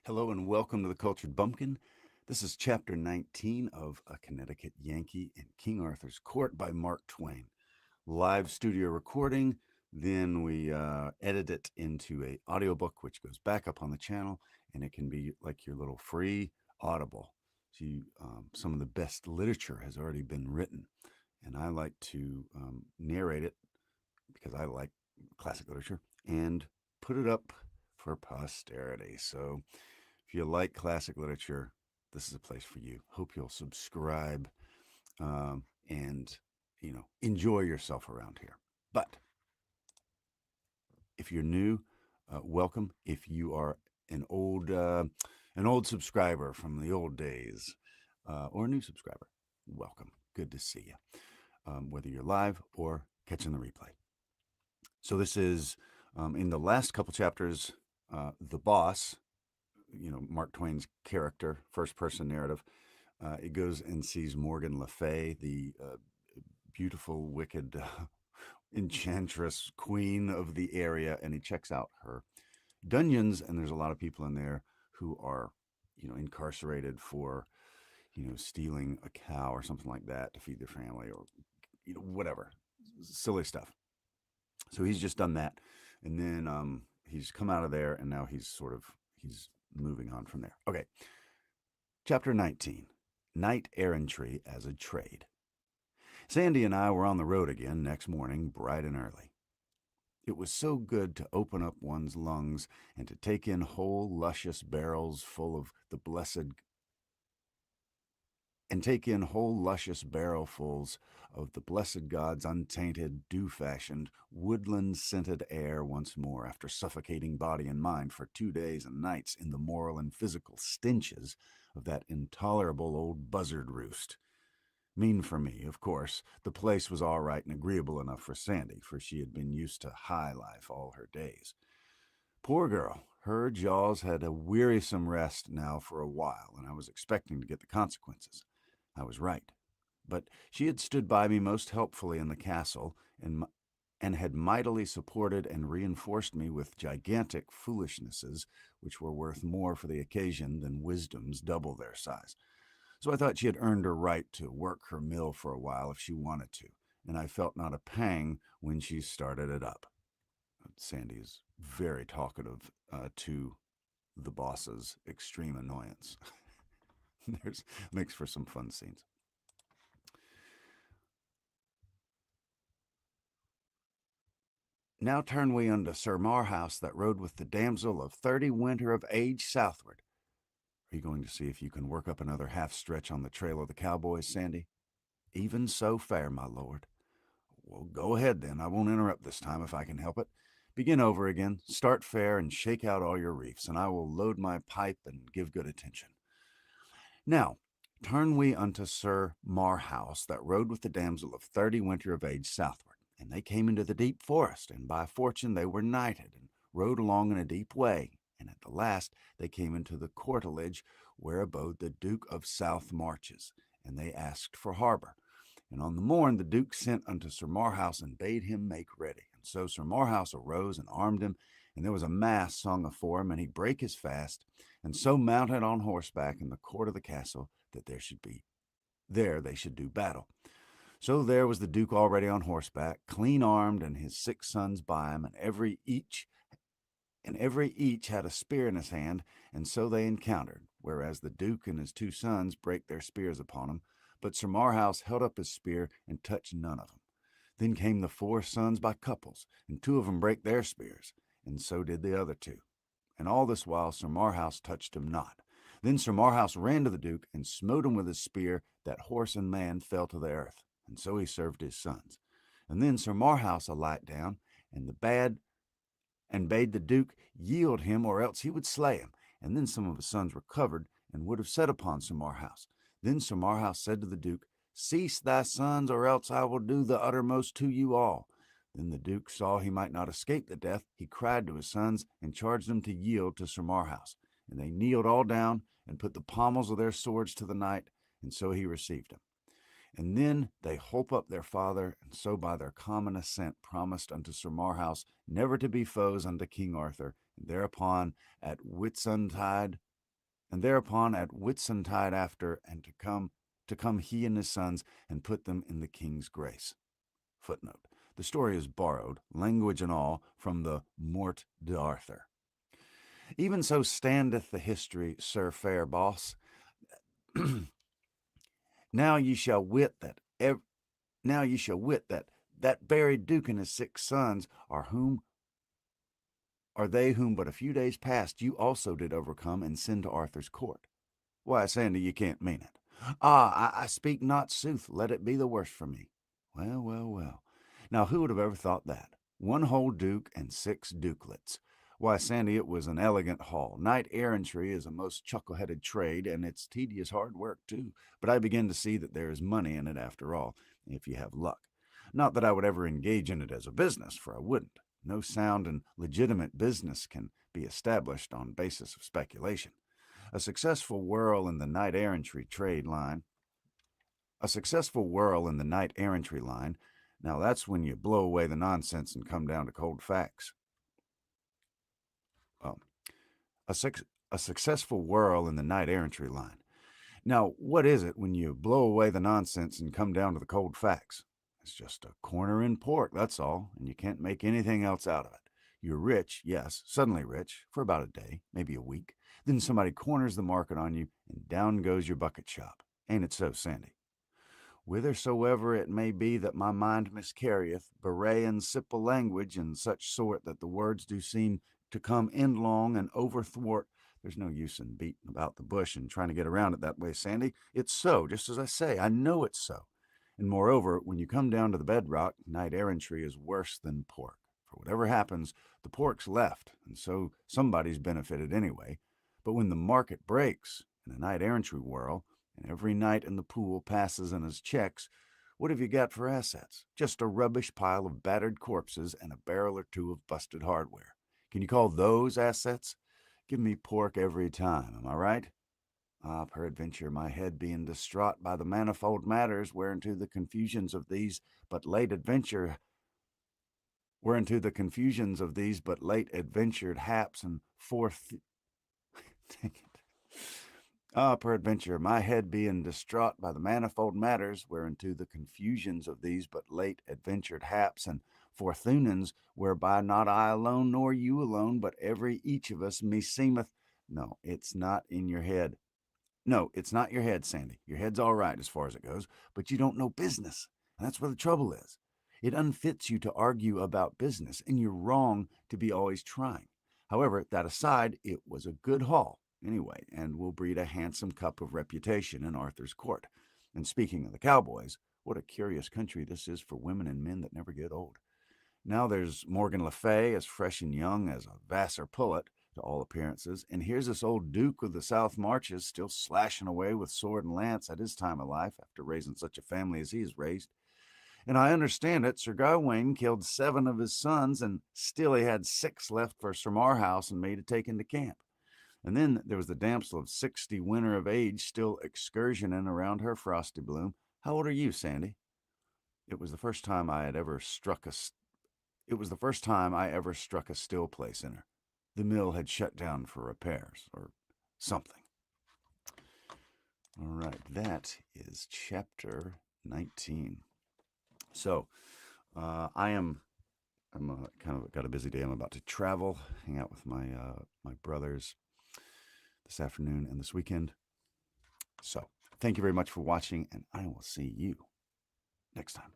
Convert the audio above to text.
Hello and welcome to the Cultured Bumpkin. This is chapter 19 of A Connecticut Yankee in King Arthur's Court by Mark Twain. Live studio recording, then we edit it into a audiobook which goes back up on the channel, and it can be like your little free audible. So some of the best literature has already been written, and I like to narrate it because I like classic literature and put it up for posterity. So if you like classic literature, this is a place for you. Hope you'll subscribe and enjoy yourself around here. But if you're new, welcome. If you are an old subscriber from the old days, or a new subscriber, welcome. Good to see you, whether you're live or catching the replay. So this is in the last couple chapters, the boss. Mark Twain's character, first person narrative. It goes and sees Morgan Le Fay, the beautiful, wicked enchantress queen of the area, and he checks out her dungeons, and there's a lot of people in there who are, incarcerated for, stealing a cow or something like that to feed their family, or, whatever, silly stuff. So he's just done that, and then he's come out of there, and now he's moving on from there. Okay. Chapter 19, Knight Errantry as a Trade. Sandy and I were on the road again next morning, bright and early. It was so good to open up one's lungs and to take in whole luscious barrels full of the blessed barrelfuls of the blessed God's untainted, dew-fashioned, woodland-scented air once more after suffocating body and mind for 2 days and nights in the moral and physical stenches of that intolerable old buzzard roost. Mean for me, of course. The place was all right and agreeable enough for Sandy, for she had been used to high life all her days. Poor girl, her jaws had a wearisome rest now for a while, and I was expecting to get the consequences. I was right. But she had stood by me most helpfully in the castle, and had mightily supported and reinforced me with gigantic foolishnesses which were worth more for the occasion than wisdoms double their size. So I thought she had earned her right to work her mill for a while if she wanted to, and I felt not a pang when she started it up. Sandy is very talkative, to the boss's extreme annoyance. Makes for some fun scenes. Now turn we unto Sir Marhaus that rode with the damsel of 30 winter of age southward. Are you going to see if you can work up another half stretch on the trail of the cowboys, Sandy? Even so fair, my lord. Well, go ahead then. I won't interrupt this time if I can help it. Begin over again, start fair, and shake out all your reefs, and I will load my pipe and give good attention. Now, turn we unto Sir Marhaus that rode with the damsel of 30 winter of age southward. And they came into the deep forest, and by fortune they were nighted, and rode along in a deep way. And at the last they came into the courtelage where abode the Duke of South Marches, and they asked for harbour. And on the morn the Duke sent unto Sir Marhaus and bade him make ready. And so Sir Marhaus arose and armed him, and there was a mass sung afore him, and he brake his fast, and so mounted on horseback in the court of the castle that they should do battle. So there was the Duke already on horseback, clean armed, and his 6 sons by him, and every each had a spear in his hand, and so they encountered, whereas the Duke and his 2 sons brake their spears upon him, but Sir Marhaus held up his spear and touched none of them. Then came the 4 sons by couples, and 2 of them brake their spears, and so did the other 2. And all this while Sir Marhaus touched him not. Then Sir Marhaus ran to the Duke and smote him with his spear, that horse and man fell to the earth, and so he served his sons. And then Sir Marhaus alight down, and bade the Duke yield him, or else he would slay him. And then some of his sons recovered, and would have set upon Sir Marhaus. Then Sir Marhaus said to the Duke, Cease thy sons, or else I will do the uttermost to you all. Then the Duke saw he might not escape the death. He cried to his sons, and charged them to yield to Sir Marhaus. And they kneeled all down, and put the pommels of their swords to the knight, and so he received them. And then they holp up their father, and so by their common assent promised unto Sir Marhaus never to be foes unto King Arthur. And thereupon at Whitsuntide and thereupon at Whitsuntide after, and to come he and his sons, and put them in the king's grace. Footnote. The story is borrowed, language and all, from the Mort d'Arthur. Even so standeth the history, sir fair boss. Now ye shall wit that that buried duke and his 6 sons are they whom but a few days past you also did overcome and send to Arthur's court. Why, Sandy, you can't mean it. I speak not sooth. Let it be the worse for me. Well, well, well. Now, who would have ever thought that? 1 whole duke and 6 dukelets. Why, Sandy, it was an elegant haul. Knight errantry is a most chuckle-headed trade, and it's tedious hard work, too. But I begin to see that there is money in it after all, if you have luck. Not that I would ever engage in it as a business, for I wouldn't. No sound and legitimate business can be established on basis of speculation. A successful whirl in the knight errantry line. Now that's when you blow away the nonsense and come down to cold facts. Well, a successful whirl in the knight errantry line. Now, what is it when you blow away the nonsense and come down to the cold facts? It's just a corner in port, that's all, and you can't make anything else out of it. You're rich, yes, suddenly rich, for about a day, maybe a week. Then somebody corners the market on you, and down goes your bucket shop. Ain't it so, Sandy? Whithersoever it may be that my mind miscarrieth, bewray and simple language, and such sort that the words do seem to come endlong and overthwart. There's no use in beating about the bush and trying to get around it that way, Sandy. It's so, just as I say. I know it's so. And moreover, when you come down to the bedrock, knight errantry is worse than pork. For whatever happens, the pork's left, and so somebody's benefited anyway. But when the market breaks in a knight errantry whirl, and every knight in the pool passes in his checks, what have you got for assets? Just a rubbish pile of battered corpses and a barrel or 2 of busted hardware. Can you call those assets? Give me pork every time, am I right? Peradventure my head being distraught by the manifold matters whereunto the confusions of these but late adventured haps and forth. Peradventure my head being distraught by the manifold matters whereunto the confusions of these but late adventured haps and fortunings, whereby not I alone nor you alone, but every each of us meseemeth. No, it's not in your head. No, it's not your head, Sandy. Your head's all right as far as it goes, but you don't know business. And that's where the trouble is. It unfits you to argue about business, and you're wrong to be always trying. However, that aside, it was a good haul, anyway, and will breed a handsome cup of reputation in Arthur's court. And speaking of the cowboys, what a curious country this is for women and men that never get old. Now there's Morgan Le Fay, as fresh and young as a Vassar pullet, to all appearances, and here's this old Duke of the South Marches still slashing away with sword and lance at his time of life after raising such a family as he has raised. And I understand it, Sir Gawain killed 7 of his sons, and still he had 6 left for Sir Marhaus and me to take into camp. And then there was the damsel of 60 winter of age still excursioning around her frosty bloom. How old are you, Sandy? It was the first time I ever struck a still place in her. The mill had shut down for repairs or something. All right, that is chapter 19. So I'm kind of got a busy day. I'm about to travel, hang out with my brothers this afternoon and this weekend. So thank you very much for watching, and I will see you next time.